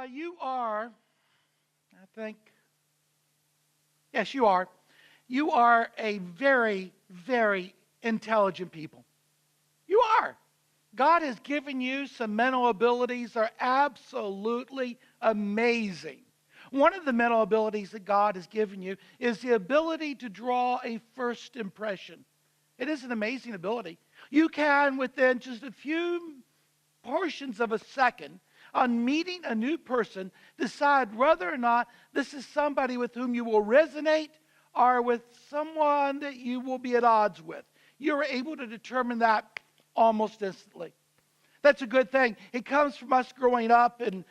You are, I think, yes, you are. You are a very, very intelligent people. You are. God has given you some mental abilities that are absolutely amazing. One of the mental abilities that God has given you is the ability to draw a first impression. It is an amazing ability. You can, within just a few portions of a second, on meeting a new person, decide whether or not this is somebody with whom you will resonate or with someone that you will be at odds with. You're able to determine that almost instantly. That's a good thing. It comes from us growing up in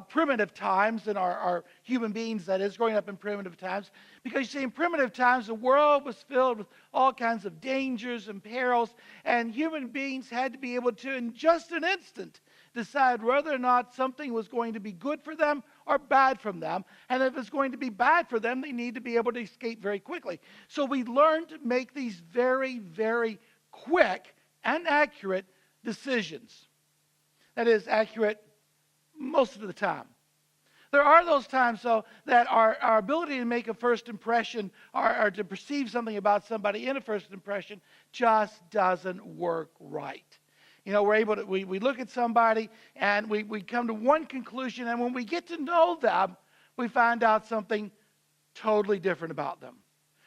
primitive times, and our human beings, that is, growing up in primitive times. Because you see, in primitive times, the world was filled with all kinds of dangers and perils, and human beings had to be able to, in just an instant, decide whether or not something was going to be good for them or bad for them. And if it's going to be bad for them, they need to be able to escape very quickly. So we learned to make these very, very quick and accurate decisions. That is accurate most of the time. There are those times, though, that our ability to make a first impression or to perceive something about somebody in a first impression just doesn't work right. You know, we're able to, we look at somebody and we come to one conclusion, and when we get to know them, we find out something totally different about them.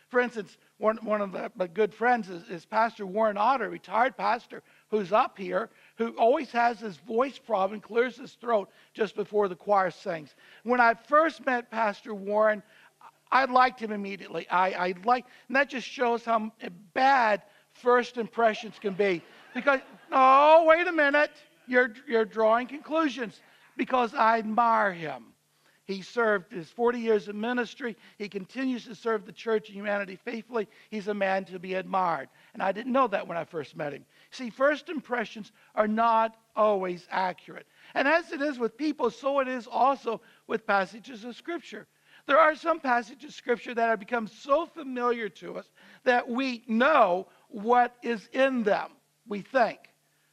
For instance, one of my good friends is Pastor Warren Otter, retired pastor, who's up here, who always has his voice problem, clears his throat just before the choir sings. When I first met Pastor Warren, I liked him immediately. And that just shows how bad first impressions can be. Because, oh, wait a minute, you're drawing conclusions. Because I admire him. He served his 40 years of ministry. He continues to serve the church and humanity faithfully. He's a man to be admired. And I didn't know that when I first met him. See, first impressions are not always accurate. And as it is with people, so it is also with passages of Scripture. There are some passages of Scripture that have become so familiar to us that we know what is in them, we think.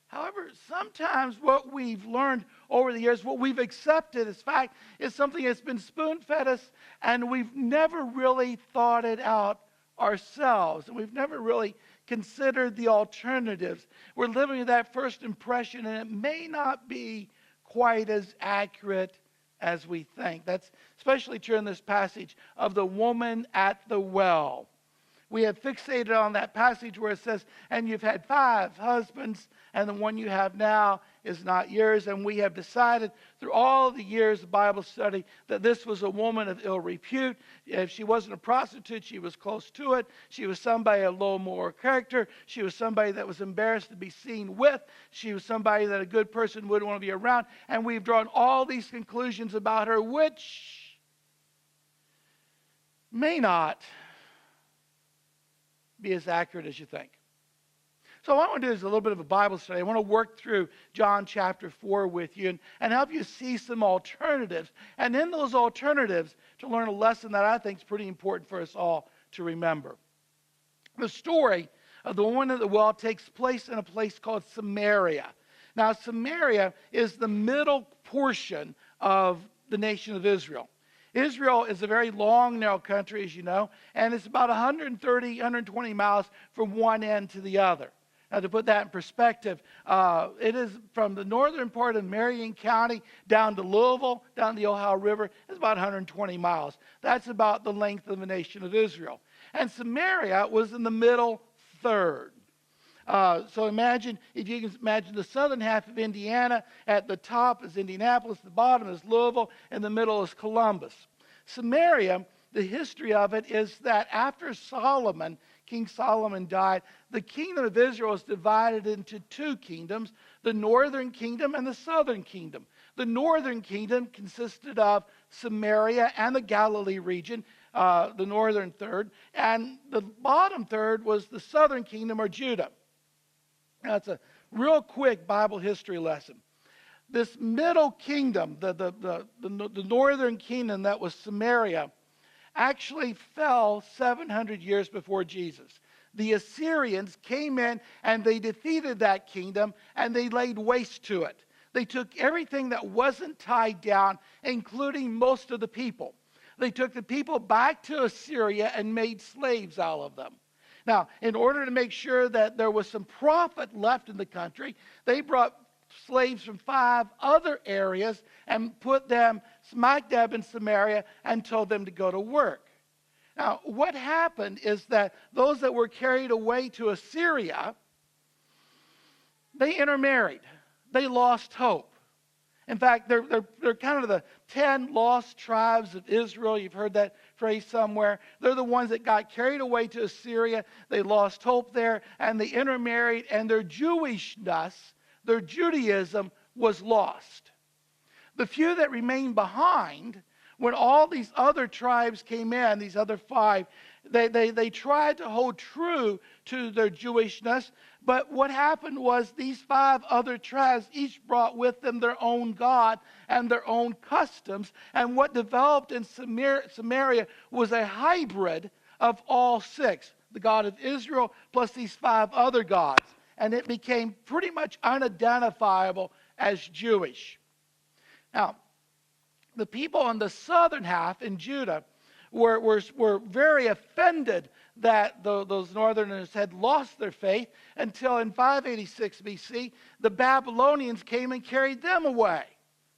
However, sometimes what we've learned over the years, what we've accepted as fact, is something that's been spoon-fed us, and we've never really thought it out ourselves. And we've never really considered the alternatives. We're living with that first impression, and it may not be quite as accurate as we think. That's especially true in this passage of the woman at the well. We have fixated on that passage where it says, and you've had 5 husbands, and the one you have now is not yours. And we have decided through all the years of Bible study that this was a woman of ill repute. If she wasn't a prostitute, she was close to it. She was somebody of low moral character. She was somebody that was embarrassed to be seen with. She was somebody that a good person wouldn't want to be around. And we've drawn all these conclusions about her, which may not be as accurate as you think. So what I want to do is a little bit of a Bible study. I want to work through John chapter 4 with you and help you see some alternatives. And in those alternatives, to learn a lesson that I think is pretty important for us all to remember. The story of the woman at the well takes place in a place called Samaria. Now, Samaria is the middle portion of the nation of Israel. Israel is a very long, narrow country, as you know, and it's about 130, 120 miles from one end to the other. Now, to put that in perspective, it is from the northern part of Marion County down to Louisville, down the Ohio River. It's about 120 miles. That's about the length of the nation of Israel. And Samaria was in the middle third. So imagine, if you can imagine the southern half of Indiana, at the top is Indianapolis, the bottom is Louisville, and the middle is Columbus. Samaria, the history of it is that after King Solomon died, the kingdom of Israel was divided into 2 kingdoms, the northern kingdom and the southern kingdom. The northern kingdom consisted of Samaria and the Galilee region, the northern third, and the bottom third was the southern kingdom, or Judah. Now, it's a real quick Bible history lesson. This middle kingdom, the northern kingdom that was Samaria, actually fell 700 years before Jesus. The Assyrians came in and they defeated that kingdom and they laid waste to it. They took everything that wasn't tied down, including most of the people. They took the people back to Assyria and made slaves out of them. Now, in order to make sure that there was some profit left in the country, they brought slaves from 5 other areas and put them smack dab in Samaria and told them to go to work. Now, what happened is that those that were carried away to Assyria, they intermarried. They lost hope. In fact, they're kind of the 10 lost tribes of Israel. You've heard that phrase somewhere. They're the ones that got carried away to Assyria. They lost hope there, and they intermarried, and their Jewishness, their Judaism, was lost. The few that remained behind, when all these other tribes came in, these other 5, they tried to hold true to their Jewishness, but what happened was these 5 other tribes each brought with them their own God and their own customs, and what developed in Samaria was a hybrid of all 6, the God of Israel plus these 5 other gods, and it became pretty much unidentifiable as Jewish. Now, the people on the southern half in Judah were very offended that those northerners had lost their faith until in 586 BC, the Babylonians came and carried them away,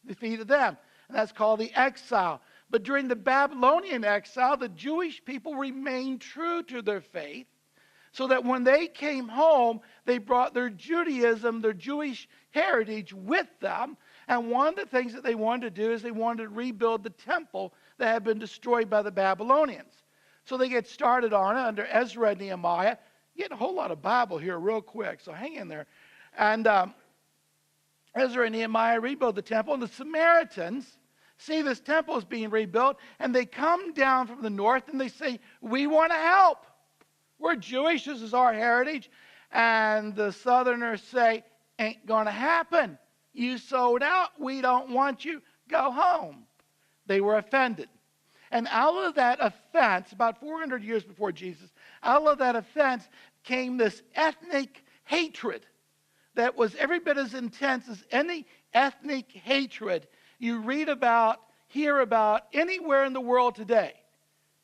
defeated them. And that's called the exile. But during the Babylonian exile, the Jewish people remained true to their faith, so that when they came home, they brought their Judaism, their Jewish heritage with them. And one of the things that they wanted to do is they wanted to rebuild the temple that had been destroyed by the Babylonians. So they get started on it under Ezra and Nehemiah. You get a whole lot of Bible here real quick, so hang in there. And Ezra and Nehemiah rebuild the temple, and the Samaritans see this temple is being rebuilt, and they come down from the north and they say, we want to help. We're Jewish, this is our heritage. And the southerners say, ain't going to happen. You sold out, we don't want you, go home. They were offended. And out of that offense, about 400 years before Jesus, out of that offense came this ethnic hatred that was every bit as intense as any ethnic hatred you read about, hear about anywhere in the world today.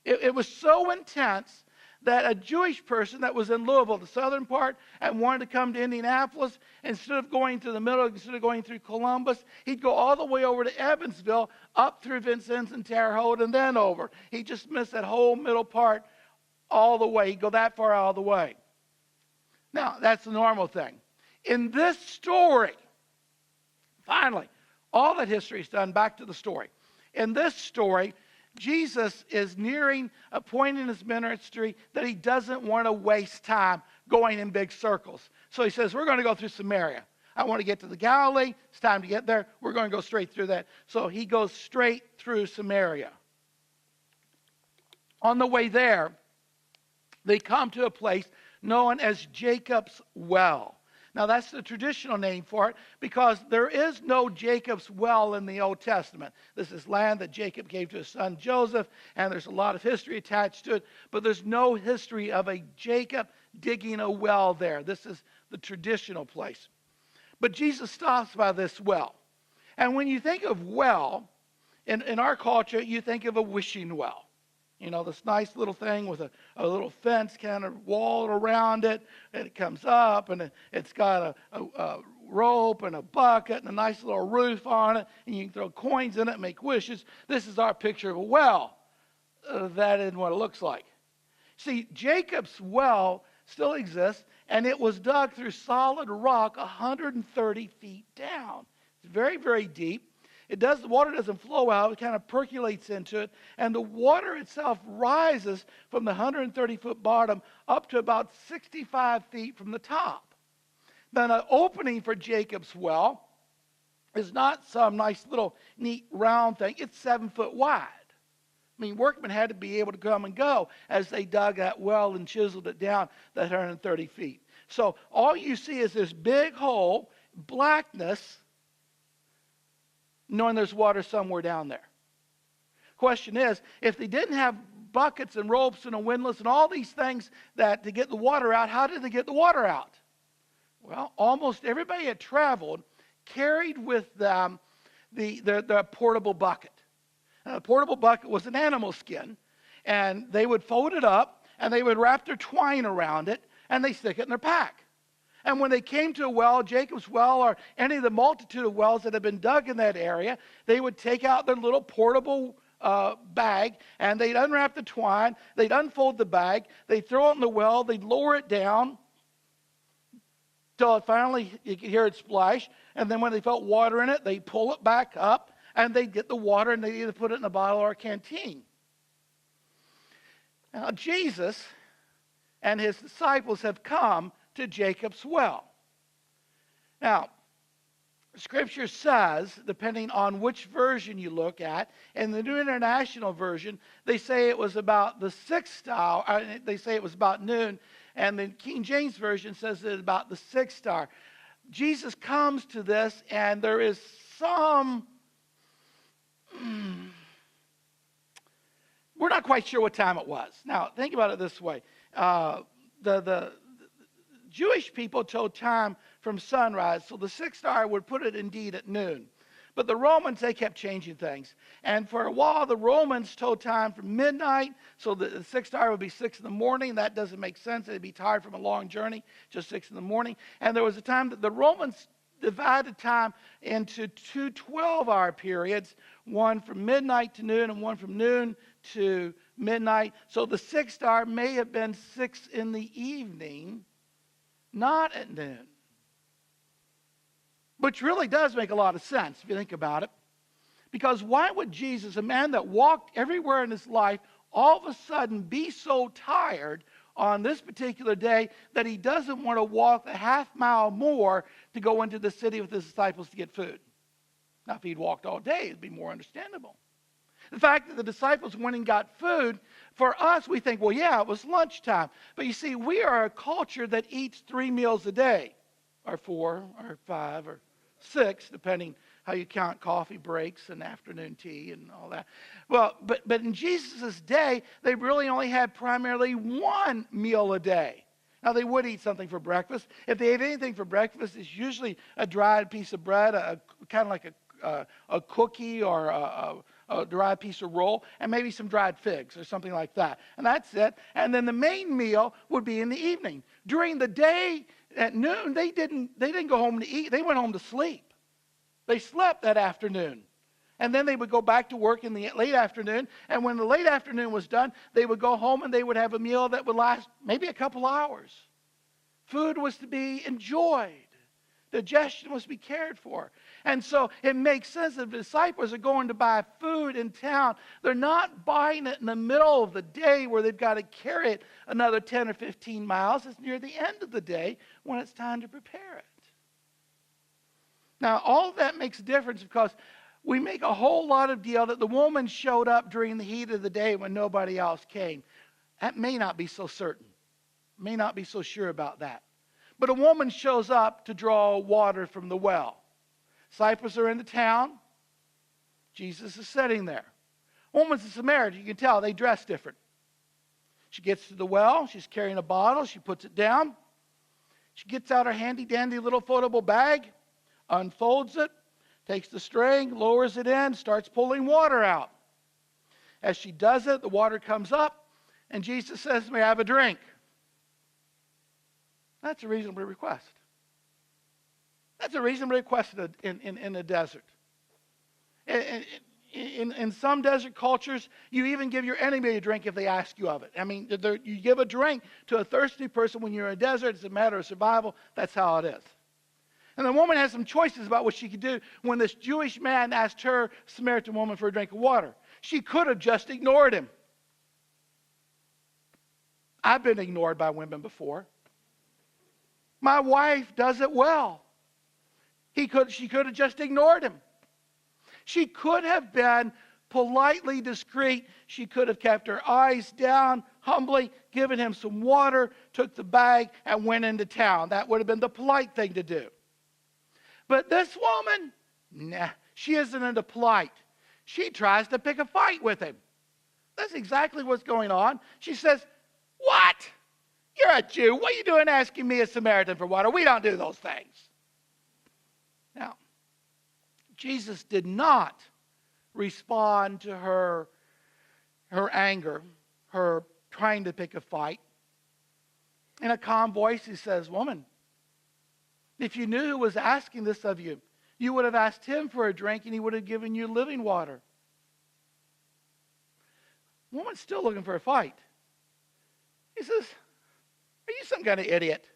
It was so intense that a Jewish person that was in Louisville, the southern part, and wanted to come to Indianapolis, instead of going to the middle, instead of going through Columbus, he'd go all the way over to Evansville, up through Vincennes and Terre Haute, and then over. He just missed that whole middle part all the way. He'd go that far out of the way. Now, that's the normal thing. In this story, finally, all that history is done, back to the story. In this story, Jesus is nearing a point in his ministry that he doesn't want to waste time going in big circles. So he says, we're going to go through Samaria. I want to get to the Galilee. It's time to get there. We're going to go straight through that. So he goes straight through Samaria. On the way there, they come to a place known as Jacob's Well. Now, that's the traditional name for it because there is no Jacob's Well in the Old Testament. This is land that Jacob gave to his son Joseph, and there's a lot of history attached to it, but there's no history of a Jacob digging a well there. This is the traditional place. But Jesus stops by this well. And when you think of well, in our culture, you think of a wishing well. You know, this nice little thing with a little fence kind of wall around it, and it comes up, and it's got a rope and a bucket and a nice little roof on it, and you can throw coins in it and make wishes. This is our picture of a well. That isn't what it looks like. See, Jacob's well still exists, and it was dug through solid rock 130 feet down. It's very, very deep. The water doesn't flow out, it kind of percolates into it, and the water itself rises from the 130-foot bottom up to about 65 feet from the top. Then an opening for Jacob's well is not some nice little neat round thing, it's 7 foot wide. I mean, workmen had to be able to come and go as they dug that well and chiseled it down that 130 feet. So all you see is this big hole, blackness, knowing there's water somewhere down there. Question is, if they didn't have buckets and ropes and a windlass and all these things that to get the water out, how did they get the water out? Well, almost everybody that traveled carried with them the portable bucket. Now, the portable bucket was an animal skin, and they would fold it up, and they would wrap their twine around it, and they stick it in their pack. And when they came to a well, Jacob's well, or any of the multitude of wells that had been dug in that area, they would take out their little portable bag, and they'd unwrap the twine, they'd unfold the bag, they'd throw it in the well, they'd lower it down till it finally, you could hear it splash, and then when they felt water in it, they'd pull it back up, and they'd get the water, and they'd either put it in a bottle or a canteen. Now, Jesus and his disciples have come to Jacob's well. Now, Scripture says, depending on which version you look at, in the New International Version, they say it was about the 6th hour, they say it was about noon, and the King James Version says it about the 6th hour. Jesus comes to this, and there is some, we're not quite sure what time it was. Now, think about it this way. The Jewish people told time from sunrise, so the 6th hour would put it indeed at noon. But the Romans, they kept changing things. And for a while, the Romans told time from midnight, so the 6th hour would be 6 in the morning. That doesn't make sense. They'd be tired from a long journey, just 6 in the morning. And there was a time that the Romans divided time into two 12-hour periods, one from midnight to noon and one from noon to midnight. So the 6th hour may have been 6 in the evening, not at noon. Which really does make a lot of sense if you think about it. Because why would Jesus, a man that walked everywhere in his life, all of a sudden be so tired on this particular day that he doesn't want to walk a half mile more to go into the city with his disciples to get food? Now, if he'd walked all day, it'd be more understandable. The fact that the disciples went and got food, for us, we think, well, yeah, it was lunchtime. But you see, we are a culture that eats 3 meals a day, or 4, or 5, or 6, depending how you count coffee breaks and afternoon tea and all that. Well, but in Jesus' day, they really only had primarily 1 meal a day. Now, they would eat something for breakfast. If they ate anything for breakfast, it's usually a dried piece of bread, kind of like a cookie or a dried piece of roll, and maybe some dried figs or something like that. And that's it. And then the main meal would be in the evening. During the day, at noon, they didn't go home to eat. They went home to sleep. They slept that afternoon. And then they would go back to work in the late afternoon. And when the late afternoon was done, they would go home and they would have a meal that would last maybe a couple hours. Food was to be enjoyed. Digestion was to be cared for. And so it makes sense that the disciples are going to buy food in town. They're not buying it in the middle of the day where they've got to carry it another 10 or 15 miles. It's near the end of the day when it's time to prepare it. Now, all of that makes a difference because we make a whole lot of deal that the woman showed up during the heat of the day when nobody else came. That may not be so certain. May not be so sure about that. But a woman shows up to draw water from the well. Disciples are in the town. Jesus is sitting there. A woman's a Samaritan. You can tell they dress different. She gets to the well. She's carrying a bottle. She puts it down. She gets out her handy-dandy little foldable bag, unfolds it, takes the string, lowers it in, starts pulling water out. As she does it, the water comes up, and Jesus says, "May I have a drink?" That's a reasonable request. That's a reasonable request in a desert. In some desert cultures, you even give your enemy a drink if they ask you of it. I mean, you give a drink to a thirsty person when you're in a desert. It's a matter of survival. That's how it is. And the woman has some choices about what she could do when this Jewish man asked her, Samaritan woman, for a drink of water. She could have just ignored him. I've been ignored by women before. My wife does it well. She could have just ignored him. She could have been politely discreet. She could have kept her eyes down, humbly given him some water, took the bag, and went into town. That would have been the polite thing to do. But this woman, nah, she isn't into polite. She tries to pick a fight with him. That's exactly what's going on. She says, "What? You're a Jew. What are you doing asking me, a Samaritan, for water? We don't do those things." Now, Jesus did not respond to her anger, her trying to pick a fight. In a calm voice, he says, "Woman, if you knew who was asking this of you, you would have asked him for a drink and he would have given you living water." Woman's still looking for a fight. He says, "Are you some kind of idiot?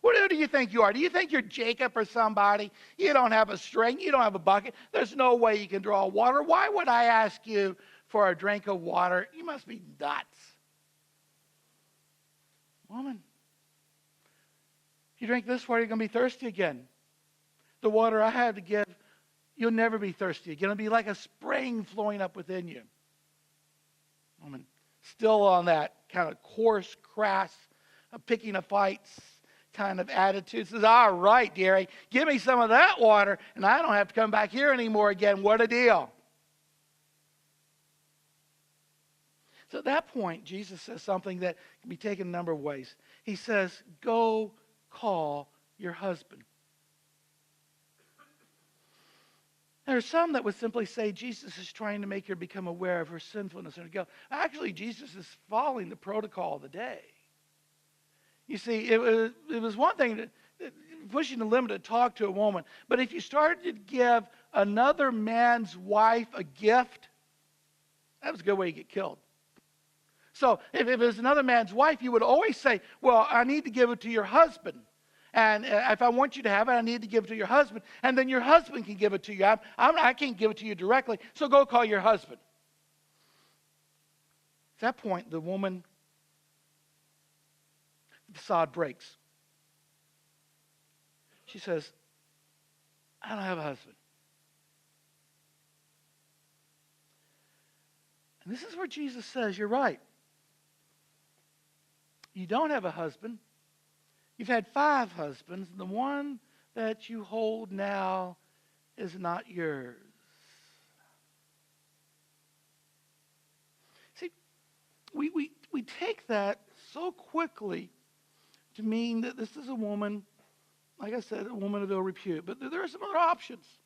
Who do you think you are? Do you think you're Jacob or somebody? You don't have a string. You don't have a bucket. There's no way you can draw water. Why would I ask you for a drink of water? You must be nuts." "Woman, if you drink this water, you're going to be thirsty again. The water I have to give, you'll never be thirsty again. It'll be like a spring flowing up within you." Woman, still on that kind of coarse, crass, picking a fights kind of attitude, says, "All right, dearie, give me some of that water, and I don't have to come back here anymore again. What a deal." So at that point, Jesus says something that can be taken a number of ways. He says, "Go call your husband." There are some that would simply say Jesus is trying to make her become aware of her sinfulness and her guilt. Actually, Jesus is following the protocol of the day. You see, it was one thing pushing the limit to talk to a woman, but if you started to give another man's wife a gift, that was a good way to get killed. So if it was another man's wife, you would always say, "Well, I need to give it to your husband. And if I want you to have it, I need to give it to your husband. And then your husband can give it to you. I can't give it to you directly, so go call your husband." At that point, the woman, the facade breaks. She says, "I don't have a husband." And this is where Jesus says, "You're right. You don't have a husband. You've had 5 husbands, and the one that you hold now is not yours." See, we take that so quickly to mean that this is a woman, like I said, a woman of ill repute. But there are some other options.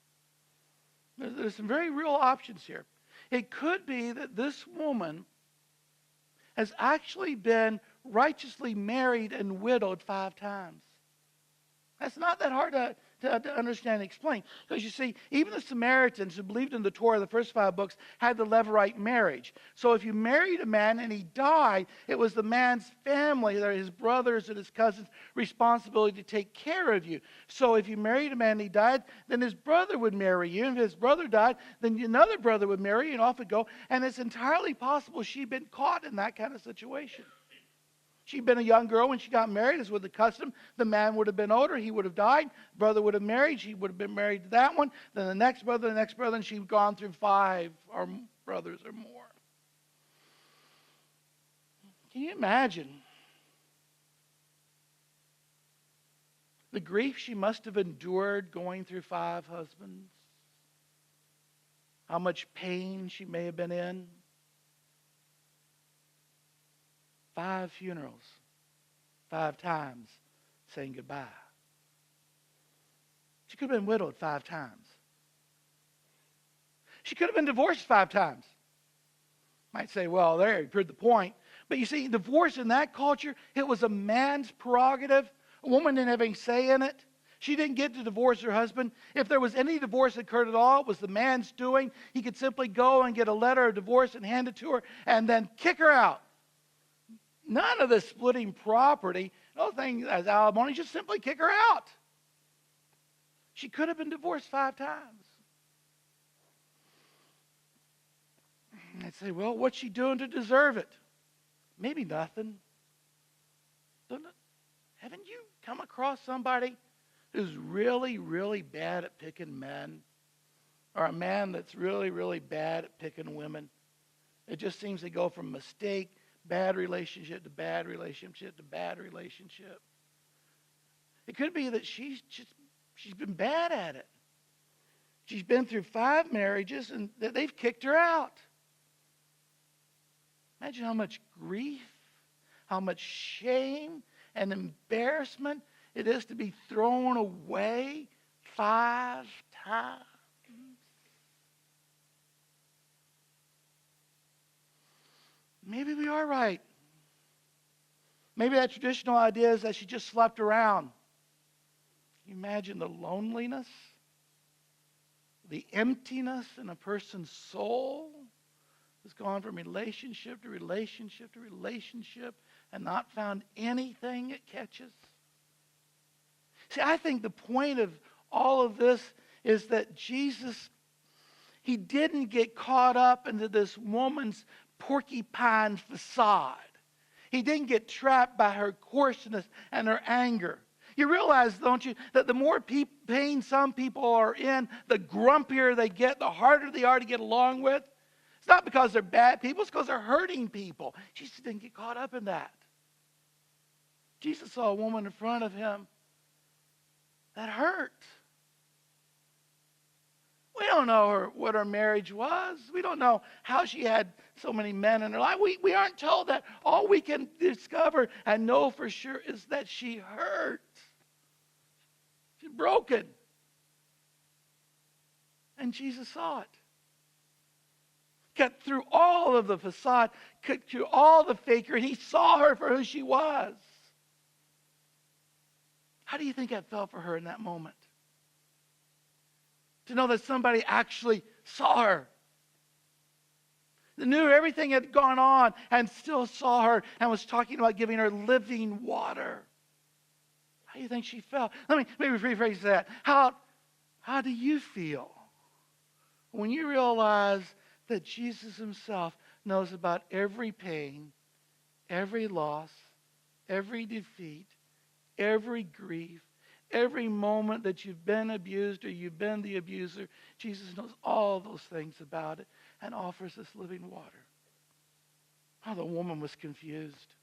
There's some very real options here. It could be that this woman has actually been righteously married and widowed 5 times. That's not that hard to understand and explain. Because you see, even the Samaritans who believed in the Torah, the first 5 books, had the Levirate marriage. So if you married a man and he died, it was the man's family, his brothers and his cousins' responsibility to take care of you. So if you married a man and he died, then his brother would marry you. And if his brother died, then another brother would marry you, and off it go. And it's entirely possible she'd been caught in that kind of situation. She'd been a young girl when she got married, as was the custom. The man would have been older. He would have died. Brother would have married. She would have been married to that one. Then the next brother, and she'd gone through 5 or brothers or more. Can you imagine the grief she must have endured going through 5 husbands? How much pain she may have been in? 5 funerals, 5 times saying goodbye. She could have been widowed 5 times. She could have been divorced 5 times. Might say, "Well, there, you proved the point." But you see, divorce in that culture, it was a man's prerogative. A woman didn't have any say in it. She didn't get to divorce her husband. If there was any divorce that occurred at all, it was the man's doing. He could simply go and get a letter of divorce and hand it to her and then kick her out. None of this splitting property, no thing as alimony, just simply kick her out. She could have been divorced 5 times. I'd say, "Well, what's she doing to deserve it?" Maybe nothing. Haven't you come across somebody who's really, really bad at picking men? Or a man that's really, really bad at picking women? It just seems to go from mistake, bad relationship to bad relationship to bad relationship. It could be that she's been bad at it. She's been through 5 marriages and they've kicked her out. Imagine how much grief, how much shame and embarrassment it is to be thrown away 5 times. Maybe that traditional idea is that she just slept around. Can you imagine the loneliness, the emptiness in a person's soul who's gone from relationship to relationship to relationship and not found anything it catches? See, I think the point of all of this is that Jesus, he didn't get caught up into this woman's porcupine facade. He didn't get trapped by her coarseness and her anger. You realize, don't you, that the more pain some people are in, the grumpier they get, the harder they are to get along with. It's not because they're bad people, it's because they're hurting people. Jesus didn't get caught up in that. Jesus saw a woman in front of him that hurt. We don't know what her marriage was. We don't know how she had so many men in her life. We aren't told that. All we can discover and know for sure is that she hurt. She's broken. And Jesus saw it. Cut through all of the facade, cut through all the fakery, and he saw her for who she was. How do you think that felt for her in that moment? To know that somebody actually saw her. That knew everything had gone on and still saw her and was talking about giving her living water. How do you think she felt? Let me maybe rephrase that. How do you feel when you realize that Jesus himself knows about every pain, every loss, every defeat, every grief, every moment that you've been abused or you've been the abuser? Jesus knows all those things about it and offers us living water. Oh, the woman was confused.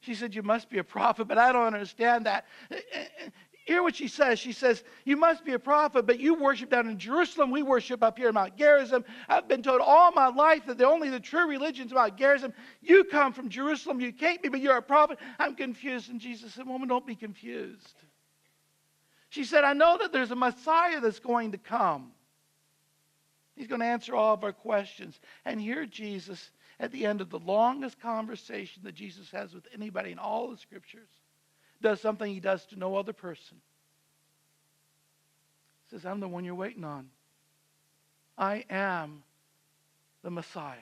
She said, "You must be a prophet," but I don't understand that. Hear what she says. She says, "You must be a prophet, but you worship down in Jerusalem. We worship up here in Mount Gerizim. I've been told all my life that only the true religion is Mount Gerizim. You come from Jerusalem. You can't be, but you're a prophet. I'm confused." And Jesus said, "Woman, don't be confused." She said, "I know that there's a Messiah that's going to come. He's going to answer all of our questions." And here Jesus, at the end of the longest conversation that Jesus has with anybody in all the Scriptures, does something he does to no other person. He says, "I'm the one you're waiting on. I am the Messiah."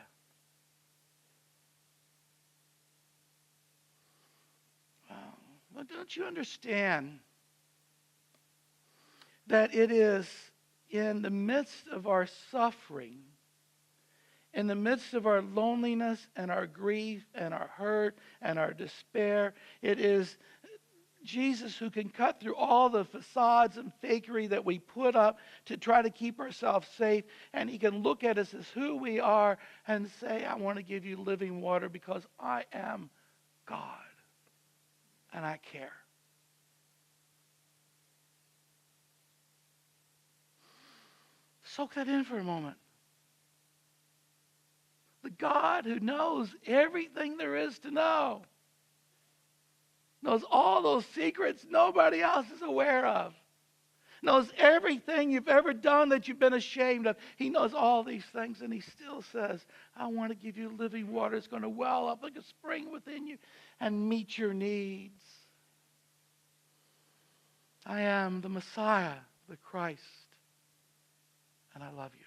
Well, don't you understand that it is in the midst of our suffering, in the midst of our loneliness and our grief and our hurt and our despair, it is Jesus who can cut through all the facades and fakery that we put up to try to keep ourselves safe, and he can look at us as who we are and say, "I want to give you living water because I am God and I care." Soak that in for a moment. The God who knows everything there is to know, knows all those secrets nobody else is aware of, knows everything you've ever done that you've been ashamed of. He knows all these things, and he still says, "I want to give you living water. It's going to well up like a spring within you and meet your needs." I am the Messiah, the Christ, and I love you.